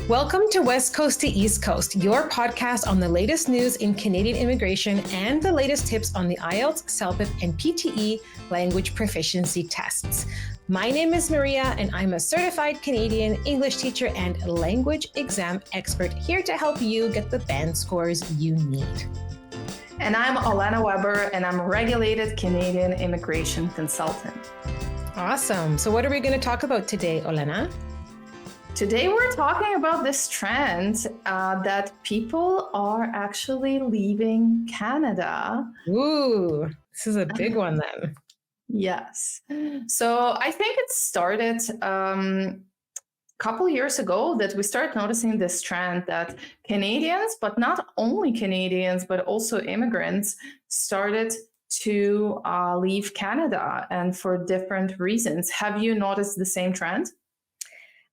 Welcome to West Coast to East Coast, your podcast on the latest news in Canadian immigration and the latest tips on the IELTS, CELPIP, and PTE language proficiency tests. My name is Maria, and I'm a certified Canadian English teacher and language exam expert here to help you get the band scores you need. And I'm Olena Weber, and I'm a regulated Canadian immigration consultant. Awesome. So what are we going to talk about today, Olena? Today, we're talking about this trend that people are actually leaving Canada. Ooh, this is a big one then. Yes. So I think it started a couple years ago that we started noticing this trend that Canadians, but not only Canadians, but also immigrants started to leave Canada, and for different reasons. Have you noticed the same trend?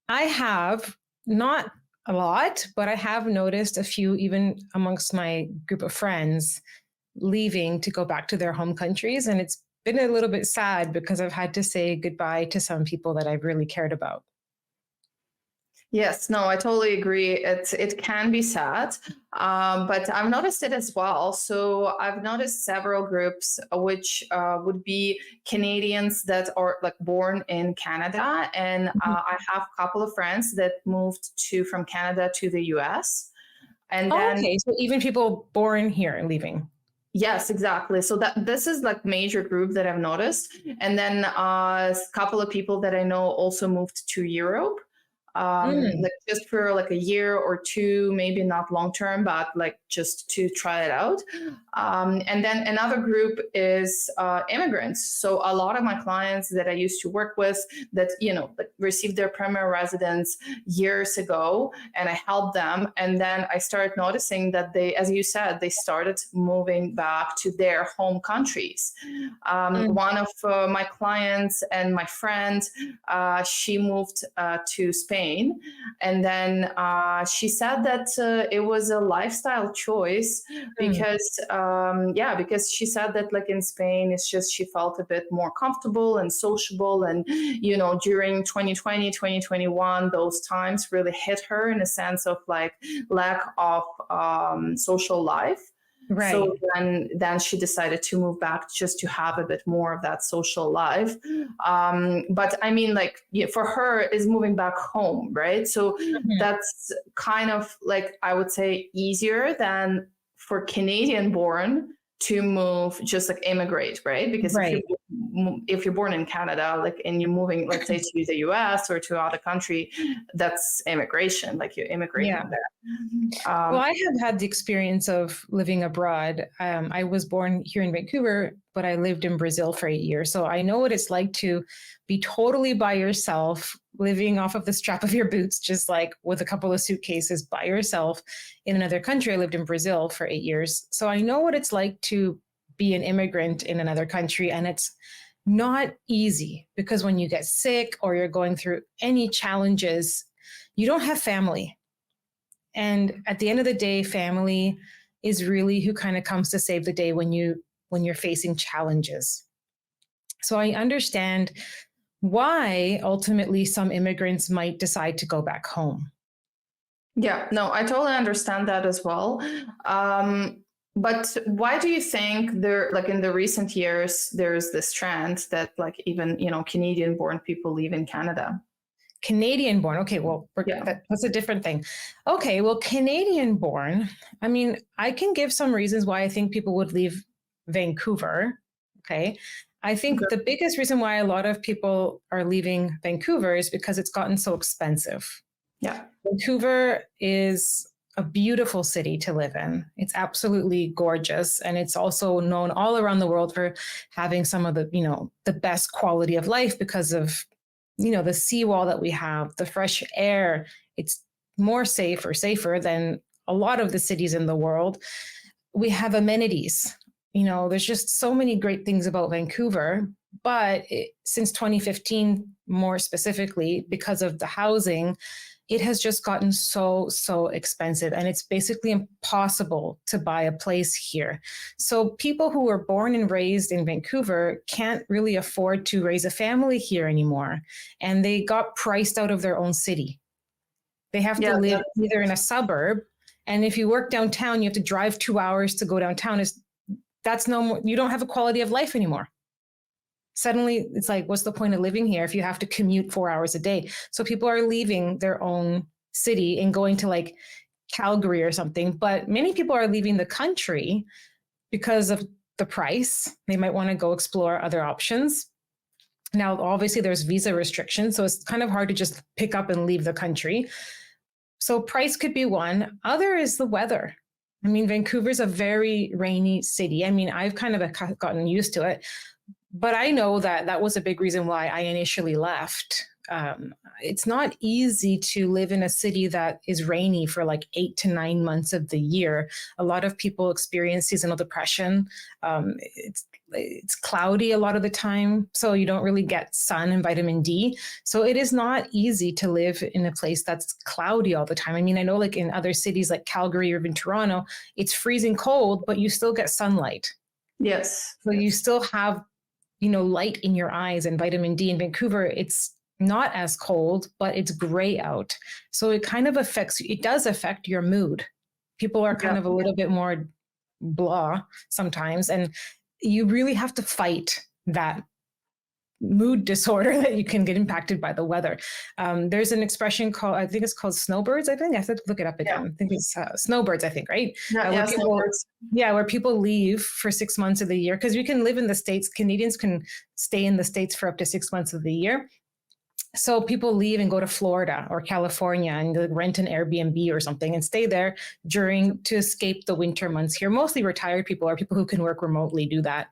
I have, not a lot, but I have noticed a few, even amongst my group of friends, leaving to go back to their home countries. And it's been a little bit sad because I've had to say goodbye to some people that I've really cared about. Yes, no, I totally agree. It can be sad, but I've noticed it as well. So I've noticed several groups, which would be Canadians that are like born in Canada, and I have a couple of friends that moved from Canada to the US, and then okay, so even people born here and leaving. Yes, exactly. So this is like major group that I've noticed, and then a couple of people that I know also moved to Europe. Like just for like a year or two, maybe not long term, but like just to try it out. And then another group is immigrants. So a lot of my clients that I used to work with that, like received their primary residence years ago, and I helped them. And then I started noticing that they, as you said, they started moving back to their home countries. One of my clients and my friend, she moved to Spain. And then she said that it was a lifestyle choice because, because she said that like in Spain, it's just she felt a bit more comfortable and sociable. And, during 2020, 2021, those times really hit her in a sense of like lack of social life. Right. So then she decided to move back just to have a bit more of that social life. But I mean, like for her is moving back home, right? So that's kind of like, I would say, easier than for Canadian born to move, just like immigrate, right? Because if you're born in Canada, like, and you're moving, let's say, to the US or to other country, that's immigration, like you're immigrating there. Well, I have had the experience of living abroad. I was born here in Vancouver, but I lived in Brazil for 8 years. So I know what it's like to be totally by yourself, living off of the strap of your boots, just like with a couple of suitcases by yourself in another country. I lived in Brazil for 8 years. So I know what it's like to be an immigrant in another country. And it's not easy because when you get sick or you're going through any challenges, you don't have family. And at the end of the day, family is really who kind of comes to save the day when you're facing challenges. So I understand why ultimately some immigrants might decide to go back home. Yeah, no, I totally understand that as well. But why do you think there, like in the recent years, there's this trend that like even, Canadian born people leave in Canada? Canadian born. Okay, well, that's a different thing. Okay, well, Canadian born, I mean, I can give some reasons why I think people would leave Vancouver. Okay. I think the biggest reason why a lot of people are leaving Vancouver is because it's gotten so expensive. Yeah. Vancouver is a beautiful city to live in. It's absolutely gorgeous. And it's also known all around the world for having some of the, the best quality of life because of, the seawall that we have, the fresh air. It's more safer than a lot of the cities in the world. We have amenities. There's just so many great things about Vancouver, but since 2015, more specifically, because of the housing, it has just gotten so expensive, and it's basically impossible to buy a place here. So people who were born and raised in Vancouver can't really afford to raise a family here anymore, and they got priced out of their own city. They have to live either in a suburb, and if you work downtown, you have to drive 2 hours to go downtown. That's no more, you don't have a quality of life anymore. Suddenly it's like, what's the point of living here if you have to commute 4 hours a day? So people are leaving their own city and going to like Calgary or something, but many people are leaving the country because of the price. They might want to go explore other options. Now, obviously there's visa restrictions, so it's kind of hard to just pick up and leave the country. So price could be one. Other is the weather. I mean, Vancouver's a very rainy city. I mean, I've kind of gotten used to it, but I know that that was a big reason why I initially left. It's not easy to live in a city that is rainy for like 8 to 9 months of the year. A lot of people experience seasonal depression. It's cloudy a lot of the time, so you don't really get sun and vitamin D. So it is not easy to live in a place that's cloudy all the time. I mean, I know like in other cities like Calgary or even Toronto, it's freezing cold, but you still get sunlight. Yes. So you still have, light in your eyes and vitamin D. In Vancouver, it's not as cold, but it's gray out. So it kind of does affect your mood. People are kind of a little bit more blah sometimes. And you really have to fight that mood disorder that you can get impacted by the weather. There's an expression called, I think it's called snowbirds. I have to look it up again. I think it's snowbirds, I think, right? Snowbirds. Where people leave for 6 months of the year, because we can live in the States. Canadians can stay in the States for up to 6 months of the year. So people leave and go to Florida or California and rent an Airbnb or something and stay there to escape the winter months here. Mostly retired people or people who can work remotely do that.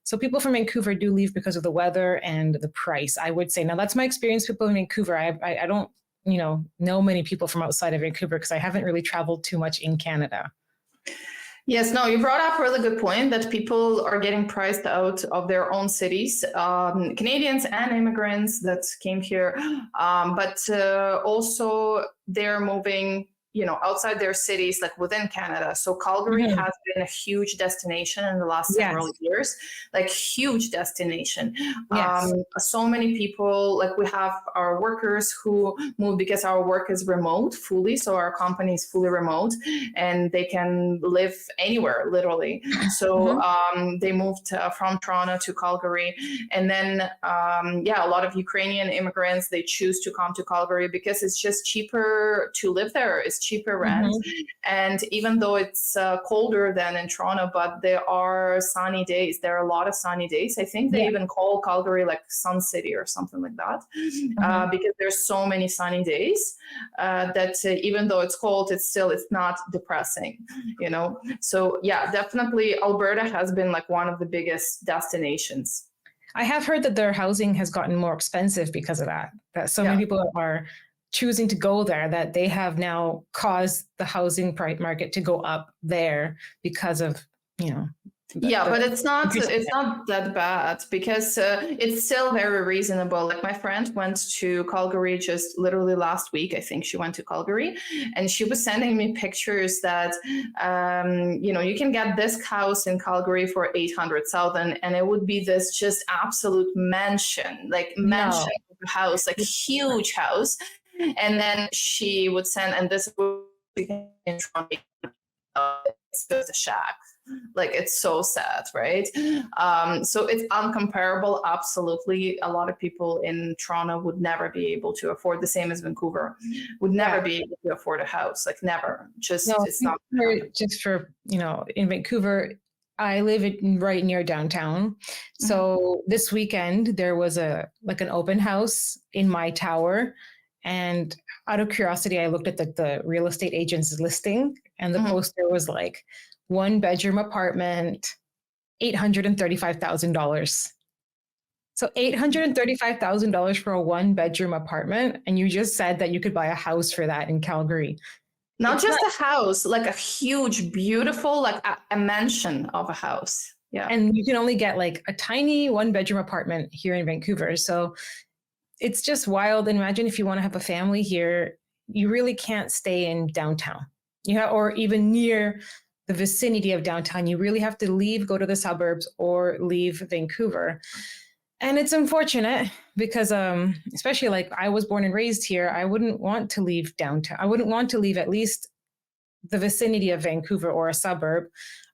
So people from Vancouver do leave because of the weather and the price, I would say. Now that's my experience with people in Vancouver. I don't, know many people from outside of Vancouver because I haven't really traveled too much in Canada. Yes, no, you brought up a really good point that people are getting priced out of their own cities, Canadians and immigrants that came here, but also they're moving, outside their cities, like within Canada. So Calgary has been a huge destination in the last several years, like huge destination. Yes. So many people, like we have our workers who move because our work is remote fully. So our company is fully remote and they can live anywhere, literally. So they moved from Toronto to Calgary. And then, a lot of Ukrainian immigrants, they choose to come to Calgary because it's just cheaper to live there. It's cheaper rent. And even though it's colder than in Toronto, but there are sunny days. There are a lot of sunny days. I think they even call Calgary like Sun City or something like that, because there's so many sunny days that even though it's cold, it's not depressing, So definitely Alberta has been like one of the biggest destinations. I have heard that their housing has gotten more expensive because of that so many people are choosing to go there, that they have now caused the housing market to go up there because of, but it's not that bad because it's still very reasonable. Like my friend went to Calgary just literally last week. I think she went to Calgary and she was sending me pictures that, you can get this house in Calgary for 800,000 and it would be this just absolute mansion house, like huge house. And then she would send, and this would be in Toronto, it's just a shack. Like, it's so sad, right? So it's uncomparable. Absolutely. A lot of people in Toronto would never be able to afford, the same as Vancouver, would never be able to afford a house. Like, never. It's not. In Vancouver, I live right near downtown. So this weekend, there was an open house in my tower. And out of curiosity, I looked at the real estate agent's listing, and the poster was like 1-bedroom apartment, $835,000. So $835,000 for a 1-bedroom apartment. And you just said that you could buy a house for that in Calgary. Not just a house, like a huge, beautiful, like a mansion of a house. Yeah. And you can only get like a tiny 1-bedroom apartment here in Vancouver. So it's just wild. And imagine if you want to have a family here, you really can't stay in downtown, or even near the vicinity of downtown. You really have to leave, go to the suburbs, or leave Vancouver. And it's unfortunate because, especially like I was born and raised here, I wouldn't want to leave downtown. I wouldn't want to leave at least the vicinity of Vancouver or a suburb.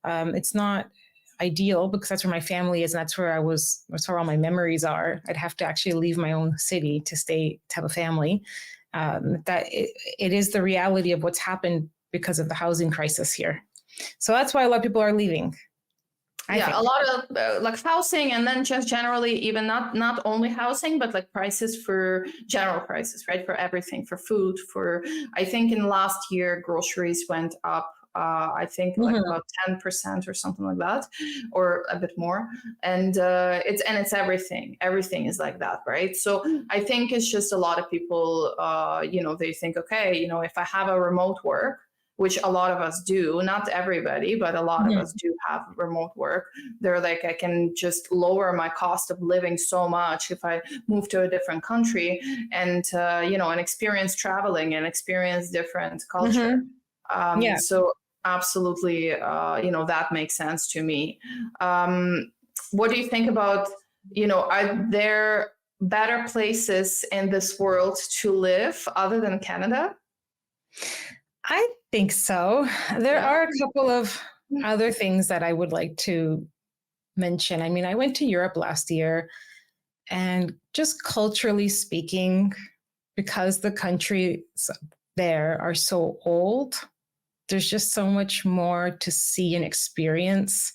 It's not ideal because that's where my family is and that's where all my memories are. I'd have to actually leave my own city to have a family. It is the reality of what's happened because of the housing crisis here. So that's why a lot of people are leaving. A lot of like housing, and then just generally even not only housing, but like prices for general prices, right? For everything, for food, I think in last year, groceries went up. I think like about 10% or something like that, or a bit more. And it's everything. Everything is like that, right? So I think it's just a lot of people, they think, okay, if I have a remote work, which a lot of us do, not everybody, but a lot of us do have remote work. They're like, I can just lower my cost of living so much if I move to a different country and, and experience traveling and experience different culture. So absolutely, that makes sense to me. What do you think about, are there better places in this world to live other than Canada? I think so. There are a couple of other things that I would like to mention. I mean, I went to Europe last year, and just culturally speaking, because the countries there are so old, there's just so much more to see and experience.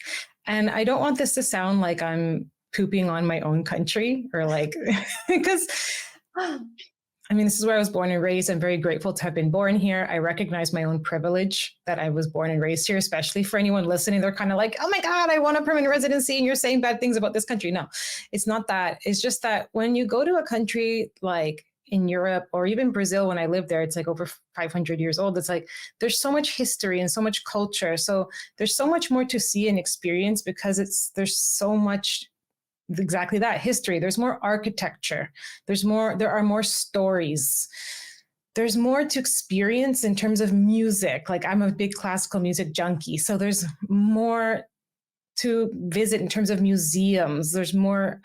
And I don't want this to sound like I'm pooping on my own country or like, because I mean, this is where I was born and raised. I'm very grateful to have been born here. I recognize my own privilege that I was born and raised here, especially for anyone listening. They're kind of like, oh my God, I want a permanent residency and you're saying bad things about this country. No, it's not that. It's just that when you go to a country like in Europe or even Brazil, when I lived there, it's like over 500 years old. It's like there's so much history and so much culture. So there's so much more to see and experience because there's so much exactly that history. There's more architecture. There are more stories. There's more to experience in terms of music. Like I'm a big classical music junkie. So there's more to visit in terms of museums. There's more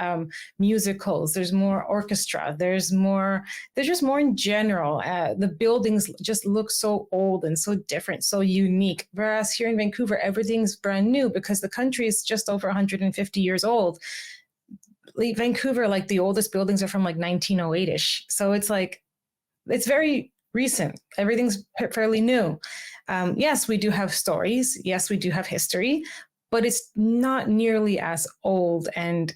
musicals. There's more orchestra. There's just more in general. The buildings just look so old and so different, so unique. Whereas here in Vancouver, everything's brand new because the country is just over 150 years old. Vancouver, like the oldest buildings are from like 1908-ish. So it's like, it's very recent. Everything's fairly new. Yes, we do have stories. Yes, we do have history, but it's not nearly as old and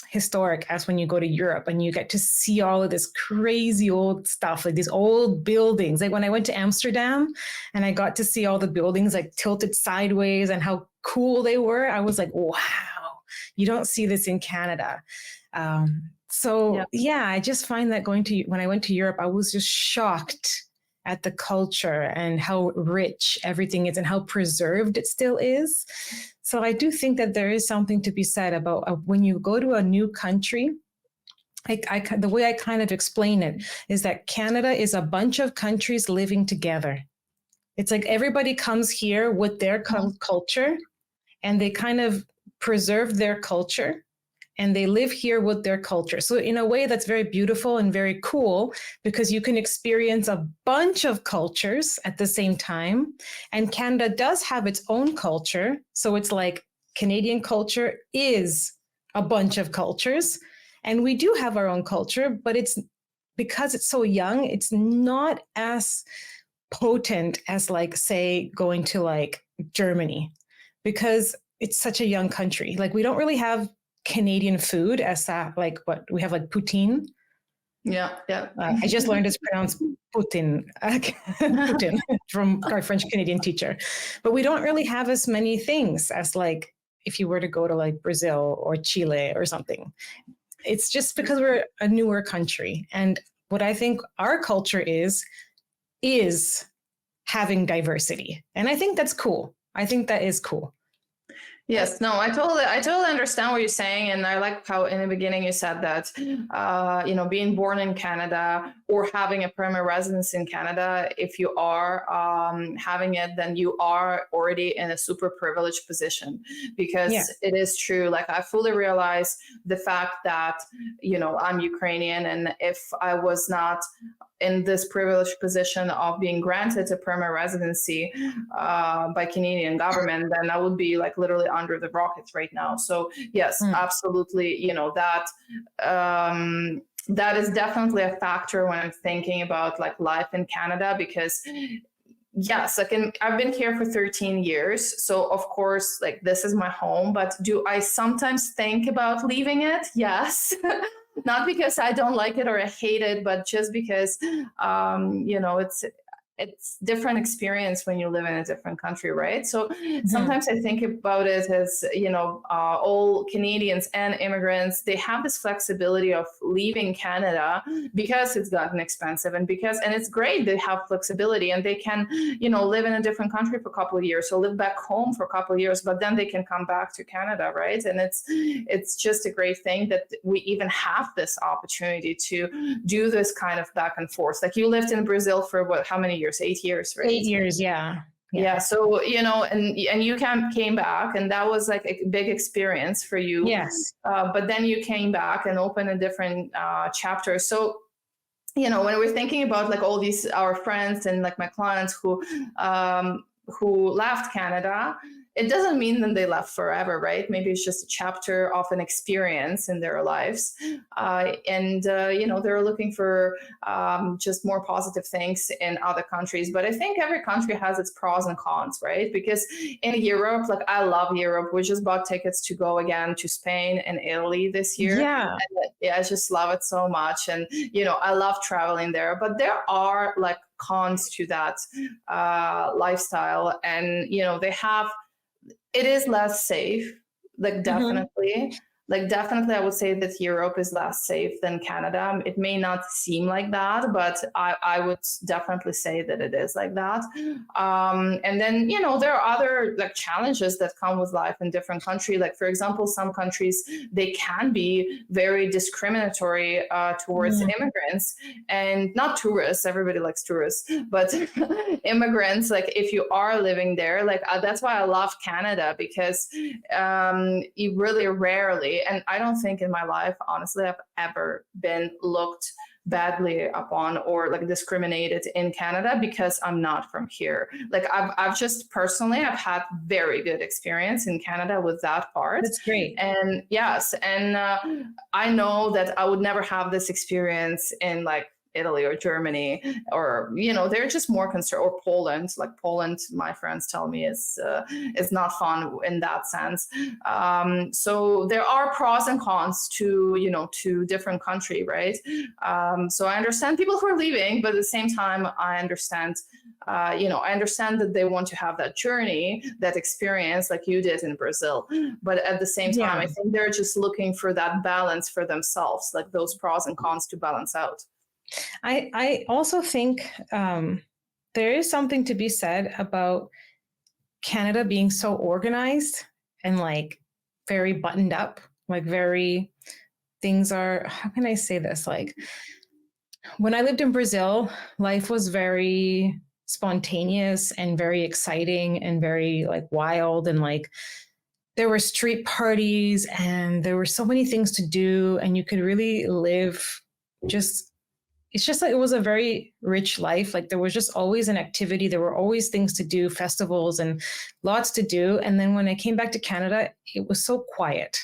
historic as when you go to Europe and you get to see all of this crazy old stuff, like these old buildings. Like when I went to Amsterdam and I got to see all the buildings like tilted sideways and how cool they were, I was like, wow. You don't see this in Canada. I just find that when I went to Europe, I was just shocked at the culture and how rich everything is and how preserved it still is. So I do think that there is something to be said about when you go to a new country. The way I kind of explain it is that Canada is a bunch of countries living together. It's like everybody comes here with their culture and they kind of preserve their culture and they live here with their culture. So in a way that's very beautiful and very cool because you can experience a bunch of cultures at the same time. And Canada does have its own culture. So it's like Canadian culture is a bunch of cultures and we do have our own culture, but it's because it's so young, it's not as potent as like, say, going to like Germany because it's such a young country. Like we don't really have Canadian food as that, like what we have like poutine. Yeah. I just learned it's pronounced Putin, Putin from our French Canadian teacher. But we don't really have as many things as like if you were to go to like Brazil or Chile or something. It's just because we're a newer country. And what I think our culture is having diversity. And I think that's cool. I think that is cool. Yes, no, I totally understand what you're saying, and I like how in the beginning you said that, being born in Canada or having a permanent residence in Canada, if you are having it, then you are already in a super privileged position, Yeah. because it is true. Like, I fully realize the fact that, I'm Ukrainian, and if I was not in this privileged position of being granted a permanent residency by Canadian government, then I would be like literally under the rockets right now. So yes, Mm. absolutely. That is definitely a factor when I'm thinking about like life in Canada, because yes, I've been here for 13 years. So of course, like, this is my home, but do I sometimes think about leaving it? Yes. Not because I don't like it or I hate it, but just because, it's different experience when you live in a different country, right? So Mhm. sometimes I think about it as, all Canadians and immigrants, they have this flexibility of leaving Canada because it's gotten expensive, and it's great they have flexibility, and they can, live in a different country for a couple of years, or live back home for a couple of years, but then they can come back to Canada, right? And it's just a great thing that we even have this opportunity to do this kind of back and forth. Like, you lived in Brazil for what, how many years? 8 years, right? 8 years. Yeah. Yeah. Yeah. So, and you came back, and that was like a big experience for you. Yes. But then you came back and opened a different chapter. So, when we're thinking about like all these our friends and like my clients who left Canada, it doesn't mean that they left forever, right? Maybe it's just a chapter of an experience in their lives, and they're looking for just more positive things in other countries. But I think every country has its pros and cons, right? Because in Europe, like, I love Europe. We just bought tickets to go again to Spain and Italy this year. Yeah. And, yeah, I just love it so much, and I love traveling there. But there are like cons to that lifestyle, and it is less safe, like, Mhm. definitely. Like, definitely, I would say that Europe is less safe than Canada. It may not seem like that, but I would definitely say that it is like that. And then, there are other like challenges that come with life in different countries. Like, for example, some countries, they can be very discriminatory towards Mm. immigrants, and not tourists. Everybody likes tourists, but immigrants. Like, if you are living there, like, that's why I love Canada, because you really rarely, and I don't think in my life, honestly, I've ever been looked badly upon or like discriminated in Canada because I'm not from here. Like, I've just personally, I've had very good experience in Canada with that part. That's great. And yes, and I know that I would never have this experience in like Italy or Germany, or they're just more concerned, or Poland. Like, Poland, my friends tell me is not fun in that sense. So there are pros and cons to different country, right? So I understand people who are leaving, but at the same time, I understand that they want to have that journey, that experience, like you did in Brazil. But at the same time, Yeah. I think they're just looking for that balance for themselves, like those pros and cons to balance out. I also think there is something to be said about Canada being so organized and like very buttoned up, like very things are, how can I say this? Like, when I lived in Brazil, life was very spontaneous and very exciting and very like wild, and like there were street parties and there were so many things to do, and you could really live just, it's just like it was a very rich life. Like, there was just always an activity, there were always things to do, festivals and lots to do. And then when I came back to Canada, it was so quiet.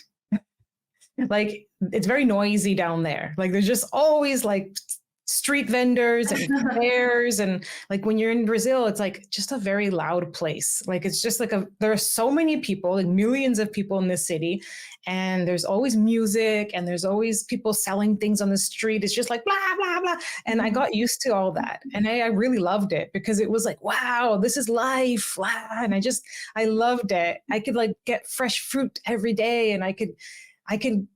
Like, it's very noisy down there. Like, there's just always like street vendors and fairs, and like when you're in Brazil, it's like just a very loud place. Like, it's just like there are so many people, like millions of people in this city, and there's always music and there's always people selling things on the street. It's just like blah blah blah, and I got used to all that, and I really loved it, because it was like, wow, this is life. Wow. And I loved it. I could like get fresh fruit every day, and I could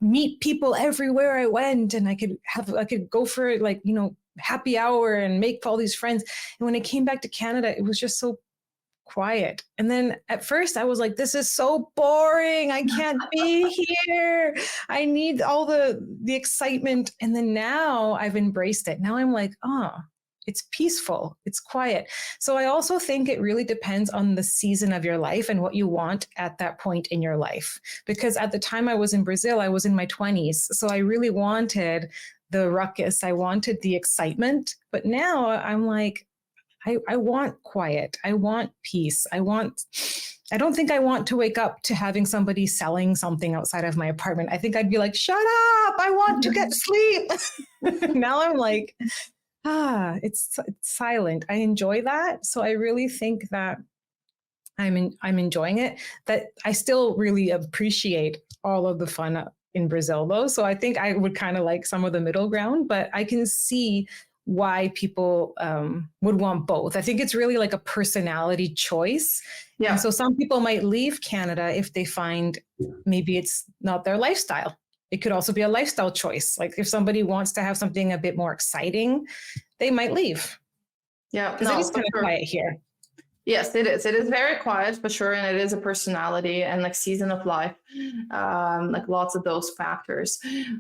meet people everywhere I went, and I could go for like, happy hour and make all these friends. And when I came back to Canada, it was just so quiet. And then at first I was like, this is so boring. I can't be here. I need all the excitement. And then now I've embraced it. Now I'm like, oh, it's peaceful. It's quiet. So I also think it really depends on the season of your life and what you want at that point in your life. Because at the time I was in Brazil, I was in my 20s. So I really wanted the ruckus. I wanted the excitement. But now I'm like, I want quiet. I want peace. I don't think I want to wake up to having somebody selling something outside of my apartment. I think I'd be like, shut up. I want to get sleep. Now I'm like, it's silent. I enjoy that. So I really think that I'm enjoying it, that I still really appreciate all of the fun in Brazil though. So I think I would kind of like some of the middle ground, but I can see why people would want both. I think it's really like a personality choice. Yeah. And so some people might leave Canada if they find maybe it's not their lifestyle. It could also be a lifestyle choice. Like if somebody wants to have something a bit more exciting, they might leave. Yeah, because it is kind of quiet here. Yes, it is. It is very quiet for sure, and it is a personality and like season of life, like lots of those factors.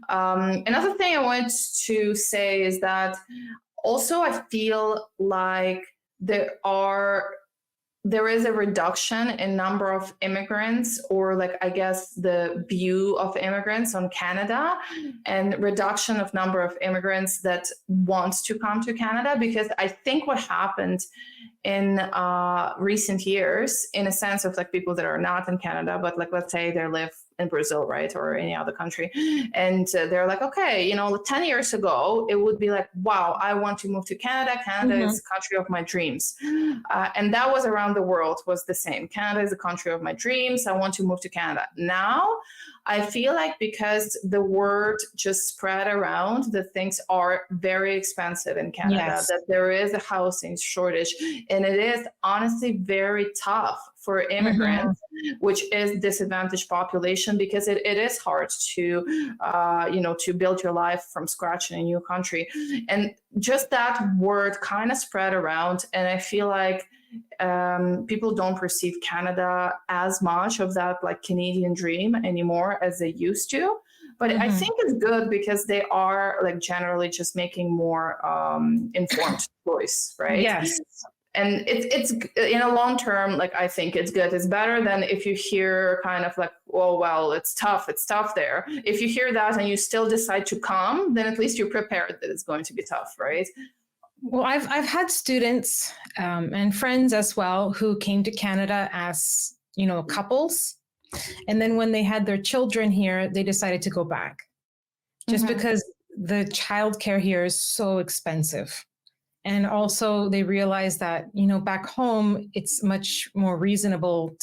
Another thing I wanted to say is that also I feel like there is a reduction in number of immigrants, or like I guess the view of immigrants on Canada, and reduction of number of immigrants that want to come to Canada, because I think what happened in recent years, in a sense of like people that are not in Canada, but like let's say they live in Brazil, right, or any other country, and they're like, okay, 10 years ago it would be like, wow, I want to move to Canada. Canada is the country of my dreams, and that was around the world was the same. Canada is the country of my dreams. I want to move to Canada. Now I feel like because the word just spread around that things are very expensive in Canada, that there is a housing shortage, and it is honestly very tough for immigrants, which is disadvantaged population, because it is hard to, to build your life from scratch in a new country. And just that word kind of spread around. And I feel like people don't perceive Canada as much of that like Canadian dream anymore as they used to. But I think it's good because they are like generally just making more informed choice, right? Yes. And it's in a long term, like I think it's good. It's better than if you hear kind of like, oh, well, it's tough there. If you hear that and you still decide to come, then at least you're prepared that it's going to be tough, right? Well, I've had students and friends as well who came to Canada as, couples. And then when they had their children here, they decided to go back just because the childcare here is so expensive. And also they realized that, back home, it's much more reasonable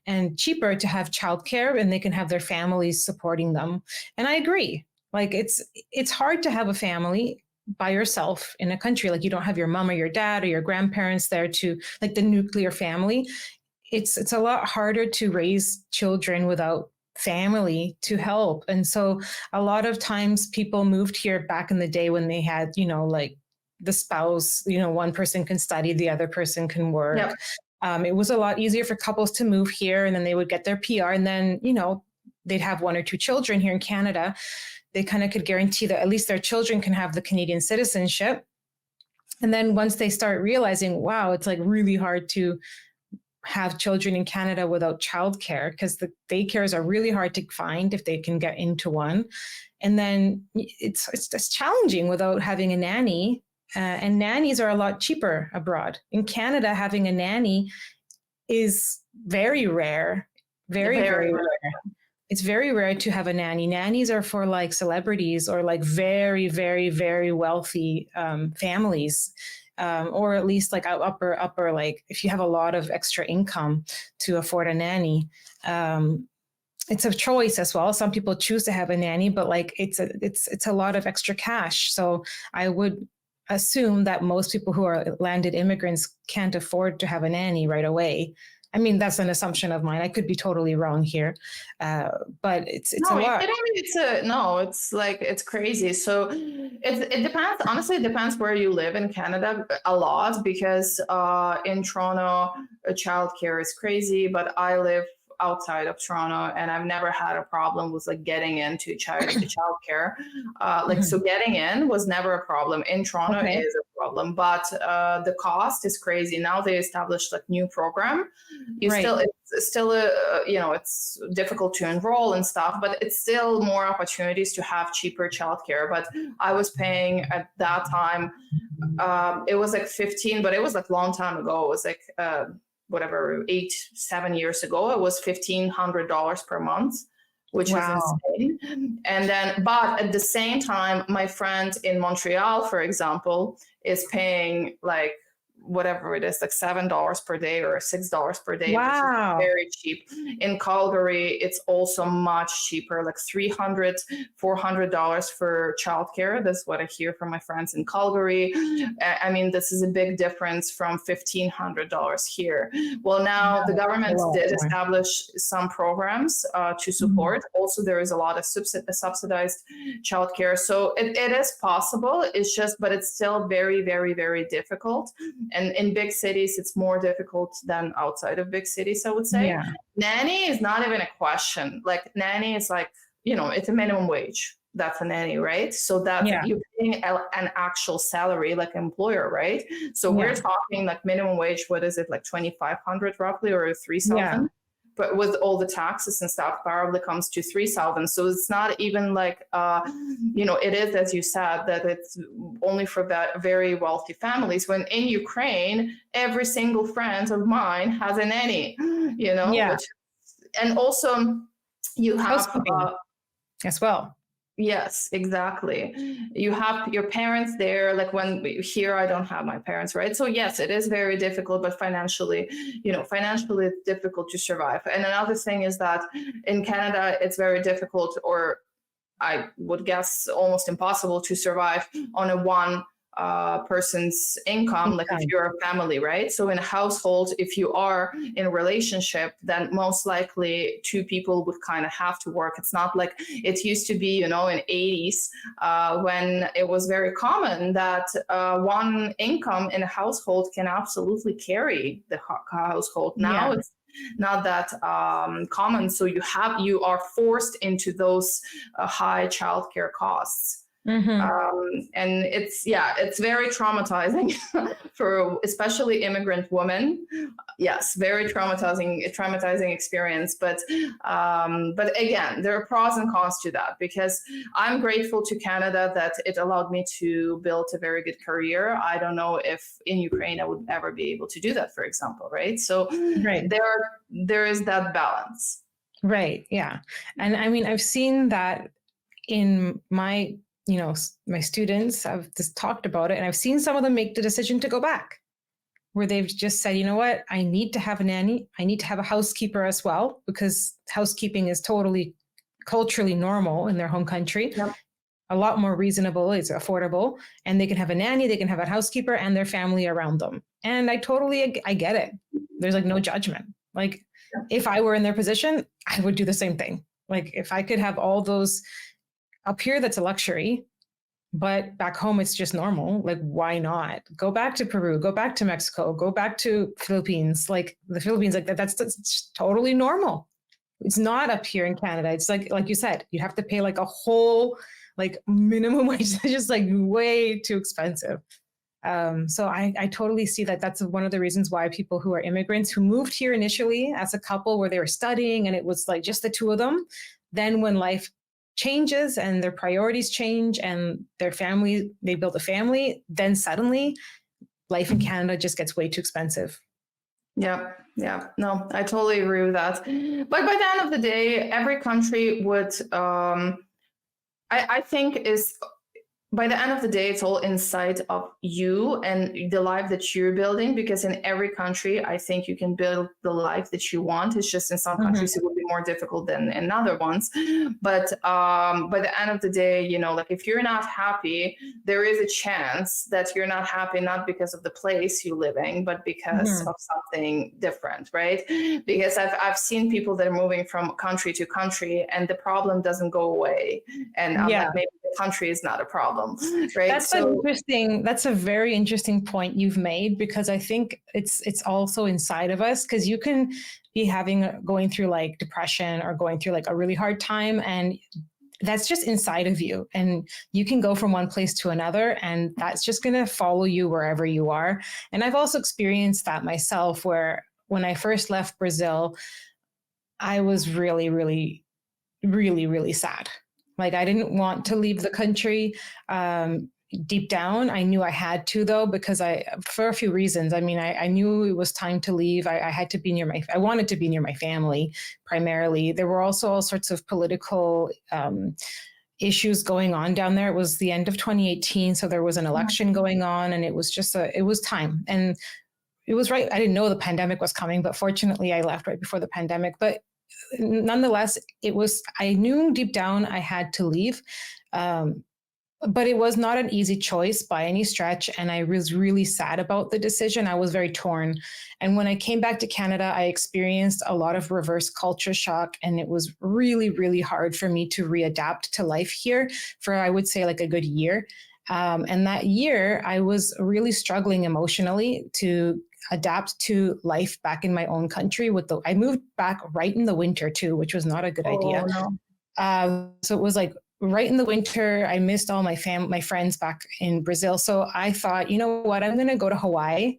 and cheaper to have childcare, and they can have their families supporting them. And I agree. Like it's hard to have a family by yourself in a country. Like you don't have your mom or your dad or your grandparents there to like the nuclear family. It's a lot harder to raise children without family to help. And so a lot of times people moved here back in the day when they had, like the spouse, one person can study, the other person can work. Yep. It was a lot easier for couples to move here, and then they would get their PR, and then, they'd have one or two children here in Canada. They kind of could guarantee that at least their children can have the Canadian citizenship. And then once they start realizing, wow, it's like really hard to have children in Canada without childcare, because the daycares are really hard to find if they can get into one. And then it's just challenging without having a nanny. And nannies are a lot cheaper abroad. In Canada, having a nanny is very rare, very rare. It's very rare to have a nanny. Nannies are for like celebrities or like very, very, very wealthy families, or at least like upper, like if you have a lot of extra income to afford a nanny. It's a choice as well. Some people choose to have a nanny, but like it's a lot of extra cash. So I would assume that most people who are landed immigrants can't afford to have a nanny right away. I mean, that's an assumption of mine. I could be totally wrong here, but it's No, a you lot. kidding me? It's like, it's crazy. So it depends. Honestly, it depends where you live in Canada a lot, because in Toronto, childcare is crazy, but I live outside of Toronto, and I've never had a problem with like getting into childcare. Like, so Mhm. getting in was never a problem. In Toronto Okay. is a problem, but the cost is crazy. Now they established like new program. You still, Right. it's still a, it's difficult to enroll and stuff, but it's still more opportunities to have cheaper childcare. But I was paying at that time, it was like 15, but it was like a long time ago. It was like whatever, 7 years ago. It was $1,500 per month, which is Wow. insane. And then, but at the same time, my friend in Montreal, for example, is paying like whatever it is, like $7 per day or $6 per day, which is Wow. very cheap. In Calgary, it's also much cheaper, like $300, $400 for childcare. That's what I hear from my friends in Calgary. I mean, this is a big difference from $1,500 here. Well, now the Wow. A government lot did more. establish some programs to Mhm. support. Also, there is a lot of subsidized childcare. So it is possible. It's just, but it's still very, very, very difficult. And in big cities, it's more difficult than outside of big cities, I would say. Yeah. Nanny is not even a question. Like, nanny is like, it's a minimum wage. That's a nanny, right? So that's, Yeah. you're paying an actual salary like employer, right? So we're Yeah. talking like minimum wage, what is it, like 2,500 roughly, or Yeah. 3,000? But with all the taxes and stuff, probably comes to 3,000. So it's not even like, it is, as you said, that it's only for very wealthy families. When in Ukraine, every single friend of mine has a nanny, Yeah. and also you have, Housekeeping as well. yes, exactly. You have your parents there. Like, when here, I don't have my parents, right? So yes, it is very difficult, but financially it's difficult to survive. And another thing is that in Canada, it's very difficult, or I would guess almost impossible, to survive on a one person's income, like if Income. you're a family, right? So in a household, if you are in a relationship, then most likely two people would kind of have to work. It's not like it used to be, in 80s, when it was very common that one income in a household can absolutely carry the household. Now Yeah. it's not that common, so you are forced into those high childcare costs. Hmm. And it's very traumatizing for especially immigrant women. Yes, very traumatizing experience. But again, there are pros and cons to that, because I'm grateful to Canada that it allowed me to build a very good career. I don't know if in Ukraine I would ever be able to do that, for example, right? So Right. there is that balance. Right. Yeah. And I mean, I've seen that in my, my students. I've just talked about it, and I've seen some of them make the decision to go back, where they've just said, you know what, I need to have a nanny. I need to have a housekeeper as well, because housekeeping is totally culturally normal in their home country. Yep. A lot more reasonable, it's affordable, and they can have a nanny, they can have a housekeeper and their family around them. And I get it. There's like no judgment. Like, if I were in their position, I would do the same thing. Like, if I could have all those up here, that's a luxury, but back home it's just normal. Like, why not go back to Peru, go back to Mexico, go back to Philippines? Like, the Philippines, like that's totally normal. It's not up here in Canada. It's like you said, you have to pay like a whole like minimum wage. It's just like way too expensive. So I totally see that. That's one of the reasons why people who are immigrants who moved here initially as a couple, where they were studying and it was like just the two of them, then when life changes and their priorities change and they build a family, then suddenly life in Canada just gets way too expensive. Yeah, yeah. No, I totally agree with that. But by the end of the day, every country would, I think, is by the end of the day, it's all inside of you and the life that you're building, because in every country, I think you can build the life that you want. It's just in some Mhm. countries, it will be more difficult than in other ones. But by the end of the day, you know, like if you're not happy, there is a chance that you're not happy, not because of the place you're living, but because Mhm. of something different, right? Because I've seen people that are moving from country to country and the problem doesn't go away. And I'm Yeah. like, maybe the country is not a problem, right? So That's a very interesting point you've made, because I think it's also inside of us, because you can be going through like depression or going through like a really hard time, and that's just inside of you, and you can go from one place to another, and that's just going to follow you wherever you are. And I've also experienced that myself, where when I first left Brazil, I was really, really, really, really sad. Like, I didn't want to leave the country. Deep down, I knew I had to, though, because for a few reasons. I mean, I knew it was time to leave. I had to be I wanted to be near my family primarily. There were also all sorts of political issues going on down there. It was the end of 2018. So there was an election going on, and it was it was time. And it was right. I didn't know the pandemic was coming, but fortunately I left right before the pandemic. But nonetheless, I knew deep down I had to leave. But it was not an easy choice by any stretch. And I was really sad about the decision. I was very torn. And when I came back to Canada, I experienced a lot of reverse culture shock. And it was really, really hard for me to readapt to life here for, I would say, like a good year. And that year, I was really struggling emotionally to adapt to life back in my own country. I moved back right in the winter too, which was not a good idea. oh no. So it was like right in the winter. I missed all my friends back in Brazil. So I thought, you know what, I'm going to go to Hawaii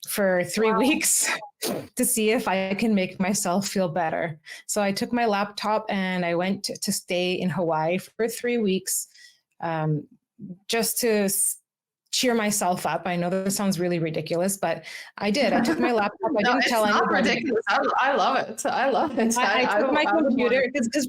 for 3 weeks to see if I can make myself feel better. So I took my laptop and I went to stay in Hawaii for 3 weeks, just to cheer myself up. I know that sounds really ridiculous, but I did. I took my laptop. I No, didn't it's tell not anybody. ridiculous. I love it. I love it. I took my I would want computer, because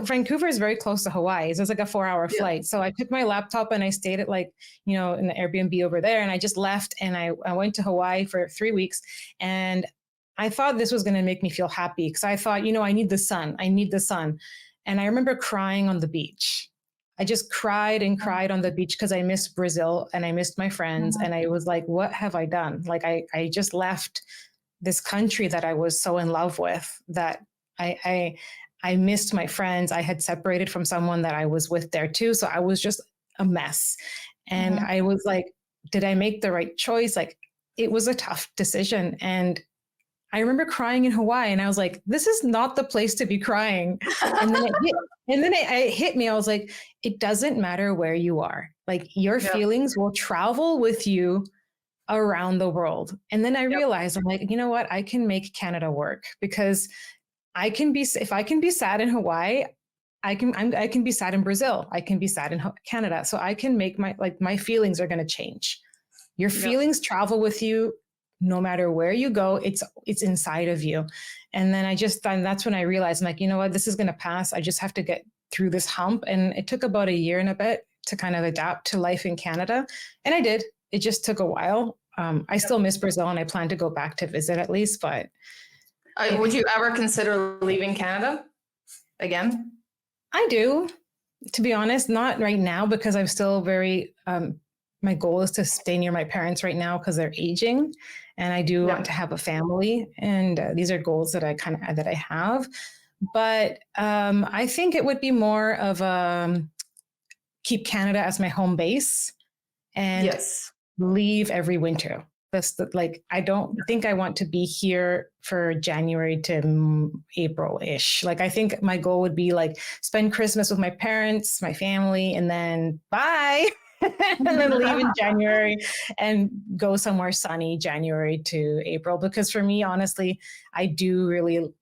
Vancouver is very close to Hawaii. So it's like a 4-hour yeah. flight. So I took my laptop and I stayed at in the Airbnb over there, and I just left and I went to Hawaii for 3 weeks. And I thought this was going to make me feel happy, because I thought, I need the sun. I need the sun. And I remember crying on the beach. I just cried and cried on the beach because I missed Brazil and I missed my friends. And I was like, what have I done? Like, I just left this country that I was so in love with, that I missed my friends. I had separated from someone that I was with there too. So I was just a mess. And I was like, did I make the right choice? Like, it was a tough decision. And I remember crying in Hawaii, and I was like, this is not the place to be crying. And then it hit me. I was like, it doesn't matter where you are. Like, your Yep. feelings will travel with you around the world. And then I realized, I'm like, you know what? I can make Canada work, because if I can be sad in Hawaii, I can be sad in Brazil. I can be sad in Canada. So I can make my feelings are going to change. Your feelings travel with you no matter where you go. It's inside of you. And then that's when I realized, I'm like, you know what, this is going to pass. I just have to get through this hump. And it took about a year and a bit to kind of adapt to life in Canada. And I did. It just took a while. I still miss Brazil, and I plan to go back to visit at least, but. Would you ever consider leaving Canada again? I do, to be honest, not right now, because I'm still very, my goal is to stay near my parents right now because they're aging, and I do want to have a family. And these are goals that I have. But I think it would be more of keep Canada as my home base and leave every winter. I don't think I want to be here for January to April-ish. Like, I think my goal would be like spend Christmas with my parents, my family, and then bye. And then leave in January and go somewhere sunny January to April. Because for me, honestly, I do really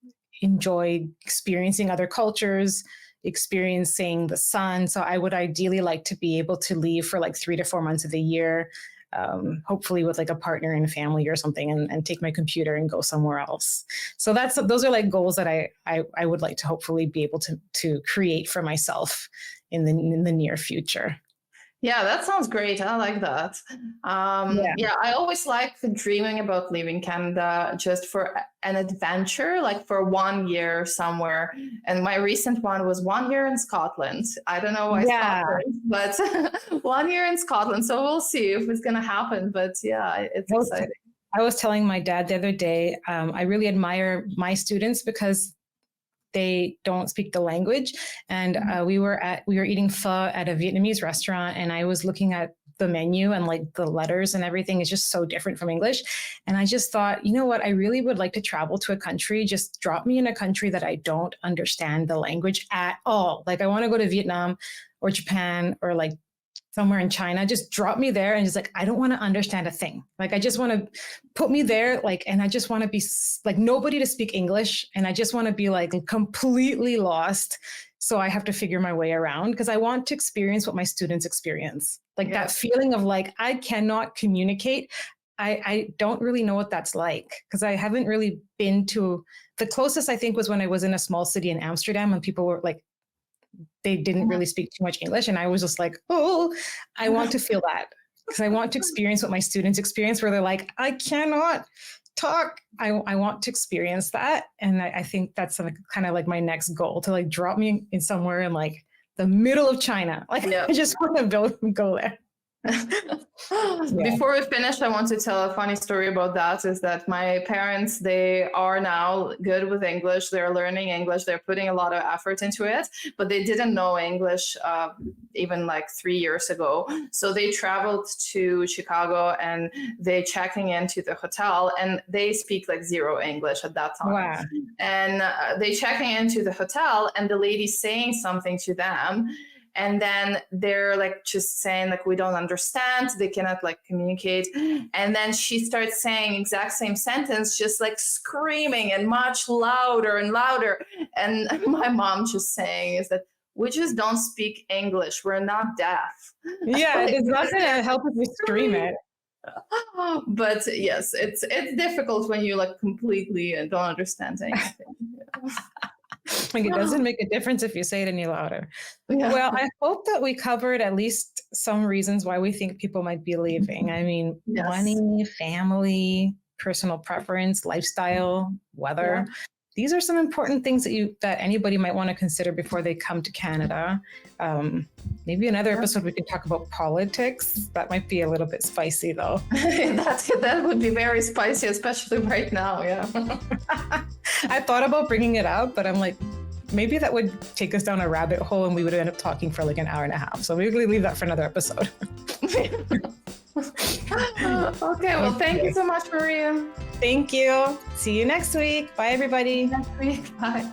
enjoy experiencing other cultures, experiencing the sun. So I would ideally like to be able to leave for like 3 to 4 months of the year, hopefully with like a partner and a family or something, and take my computer and go somewhere else. So those are like goals that I would like to hopefully be able to create for myself in the near future. Yeah, that sounds great. I like that. Yeah. Yeah, I always like dreaming about leaving Canada just for an adventure, like for 1 year somewhere. And my recent one was 1 year in Scotland. I don't know why Yeah. Scotland, but 1 year in Scotland. So we'll see if it's going to happen. But yeah, it's I was, exciting. I was telling my dad the other day, I really admire my students because they don't speak the language. And we were eating pho at a Vietnamese restaurant, and I was looking at the menu and like the letters and everything is just so different from English. And I just thought, you know what, I really would like to travel to a country, just drop me in a country that I don't understand the language at all. Like I want to go to Vietnam or Japan or like somewhere in China, just drop me there and just like, I don't want to understand a thing. Like, I just want to put me there, like, and I just want to be like nobody to speak English. And I just want to be like completely lost. So I have to figure my way around because I want to experience what my students experience. Like that feeling of like, I cannot communicate. I don't really know what that's like because I haven't really been to the closest I think was when I was in a small city in Amsterdam and people were like, they didn't really speak too much English. And I was just like, oh, I want to feel that because I want to experience what my students experience where they're like, I cannot talk. I want to experience that. And I think that's like, kind of like my next goal to like drop me in somewhere in like the middle of China. Like I just want to go there. Before we finish, I want to tell a funny story about that is that my parents, they are now good with English. They're learning English. They're putting a lot of effort into it, but they didn't know English even like 3 years ago. So they traveled to Chicago and they checking into the hotel and they speak like zero English at that time. Wow. And they checking into the hotel and the lady saying something to them. And then they're like just saying like, we don't understand, they cannot like communicate. And then she starts saying exact same sentence, just like screaming and much louder and louder. And my mom just saying is that we just don't speak English. We're not deaf. Yeah, like, it's not going to help if we scream it. But yes, it's difficult when you like completely don't understand anything. Like it doesn't make a difference if you say it any louder. Well, I hope that we covered at least some reasons why we think people might be leaving. I mean, money, family, personal preference, lifestyle, weather. These are some important things that anybody might want to consider before they come to Canada. Maybe another episode we can talk about politics. That might be a little bit spicy though. That would be very spicy, especially right now. Yeah. I thought about bringing it up, but I'm like, maybe that would take us down a rabbit hole and we would end up talking for like an hour and a half. So maybe we'll leave that for another episode. Okay, well, thank you so much, Maria. Thank you. See you next week. Bye, everybody. Next week. Bye.